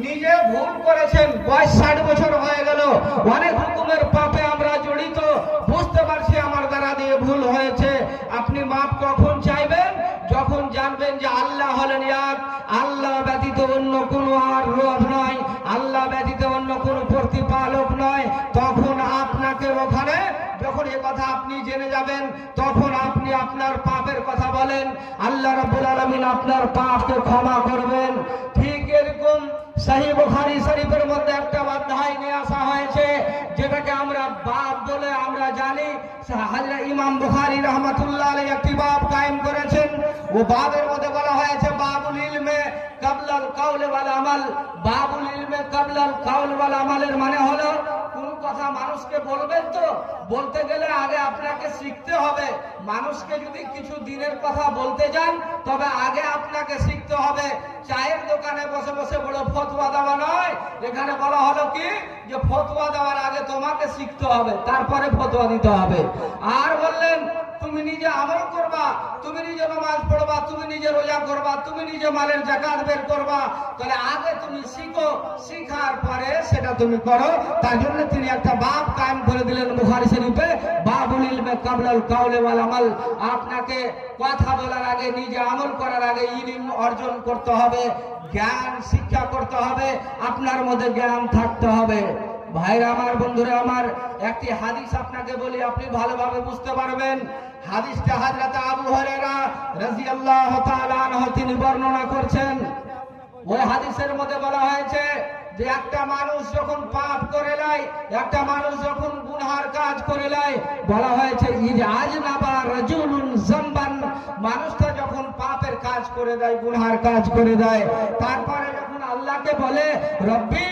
নিজে ভুল করেছেন, বয়স 60 বছর হয়ে গেল, অনেক রকমের পাপে আমরা জড়িত, বুঝতে পারছি আমার দ্বারা দিয়ে ভুল হয়েছে। আপনি মাপ কখন চাইবেন? যখন জানবেন যে আল্লাহ হলেন এক, আল্লাহ ব্যতীত অন্য কোনো আর রব নয়, আল্লাহ ব্যতীত অন্য কোনো প্রতিপালক নয়। তখন আপনাকে ওখানে যখন এ কথা আপনি জেনে যাবেন, তখন আপনি আপনার পাপের কথা বলেন, আল্লাহ রাব্বুল আলামিন আপনার পাপকে ক্ষমা করবেন। ঠিক এরকম সহিহ বুখারী শরীফের মধ্যে একটা অধ্যায় নিয়ে আসা হয়েছে, যেটাকে আমরা বাব বলে আমরা জানি। হযরত ইমাম বুখারী রাহমাতুল্লাহ আলাইহি একটি বাব কায়েম করেছেন। ও বাবের মধ্যে বলা হয়েছে বাবুল ইলমে কাবলাল কাউল ওয়াল আমাল। বাবুল ইলমে কাবলাল কাউল ওয়াল আমালের মানে হলো, কোন কথা মানুষকে বলবেন তো বলতে গেলে আগে আপনাকে শিখতে হবে। মানুষকে যদি কিছু দিনের কথা বলতে যান, তবে আগে আপনাকে শিখতে হবে। চায়ের দোকানে বসে বসে বড় ফতোয়া দেওয়া নয়। এখানে বলা হলো কি যে ফতোয়া দেওয়ার আগে তোমাকে শিখতে হবে, তারপরে ফতোয়া দিতে হবে। আর বললেন তুমি নিজে আমল করবা, তুমি নিজে নামাজ পড়বা, তুমি নিজে রোজা করবা, তুমি নিজে মালের যাকাত বের করবা। তাহলে আগে তুমি শিখো, শিখার পরে সেটা তুমি করো। তার জন্য তিনি একটা বাব কায়েম করে দিলেন বুখারী শরীফে, বাবুল ইলমে কাবলাল কাউল ওয়াল আমাল। আপনাকে কথা বলার আগে, নিজে আমল করার আগে ইলম অর্জন করতে হবে, জ্ঞান শিক্ষা করতে হবে, আপনার মধ্যে জ্ঞান থাকতে হবে। ভাইরা আমার, বন্ধুরা আমার, একটি হাদিস আপনাকে বলি, আপনি ভালোভাবে বুঝতে পারবেন। হাদিসটা হযরত আবু হুরায়রা রাদিয়াল্লাহু তাআলা আনহু তিনি বর্ণনা করছেন। ওই হাদিসের মধ্যে বলা হয়েছে যে একটা মানুষ যখন পাপ করে নেয়, একটা মানুষ যখন গুনার কাজ করে নেয়, বলা হয়েছে ইজাজনাবা রাজুলুন যামবান, মানুষটা যখন পাপের কাজ করে দেয়, গুনার কাজ করে দেয়, তারপরে যখন আল্লাহকে বলে রব্বি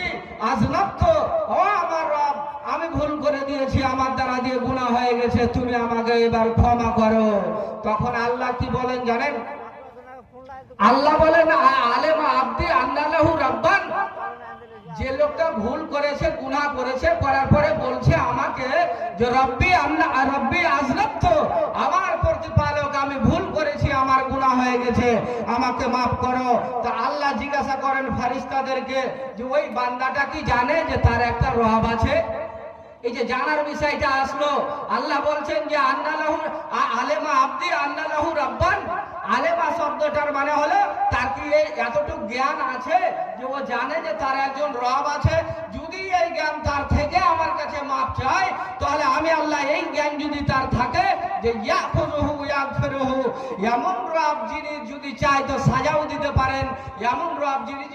আজনাবতু, ও আমার রব আমি ভুল করে দিয়েছি, আমার দ্বারা দিয়ে গুনাহ হয়ে গেছে, তুমি আমাকে এবার ক্ষমা করো। তখন আল্লাহ কি বলেন জানেন? আল্লাহ বলেন আলেমা আব্দি আন্নালাহু রাব্বান, যে লোকটা ভুল করেছে, গুনাহ করেছে, করার পরে বলছে আমাকে যে রব্বি রব্বি আজনাবতু, আমার প্রতিপালক আমি ভুল করেছি, আমার গুনাহ হয়ে গেছে, আমাকে মাফ করো। তো আল্লাহ জিজ্ঞাসা করেন ফেরেশতাদেরকে যে ওই বান্দাটা কি জানে যে তার একটা রব আছে? এই যে জানার বিষয়টা আসলো, আল্লাহ বলছেন যে আন্নালাহু আলেমা আব্দি আন্নালাহু রাব্বান। আলেমা শব্দটার মানে হলো তার কি এতটুকু জ্ঞান আছে যে ও জানে যে তার একজন রব আছে। যদি এই জ্ঞান তার থেকে আমার কাছে মাপ চায়, তাহলে আমি আল্লাহ এই জ্ঞান যদি তার থাকে যে ইয়াখুযুহু ইয়াগফিরুহু, এমন রব যিনি যদি চায় তো সাজাও দিতে পারেন, এমন রব যিনি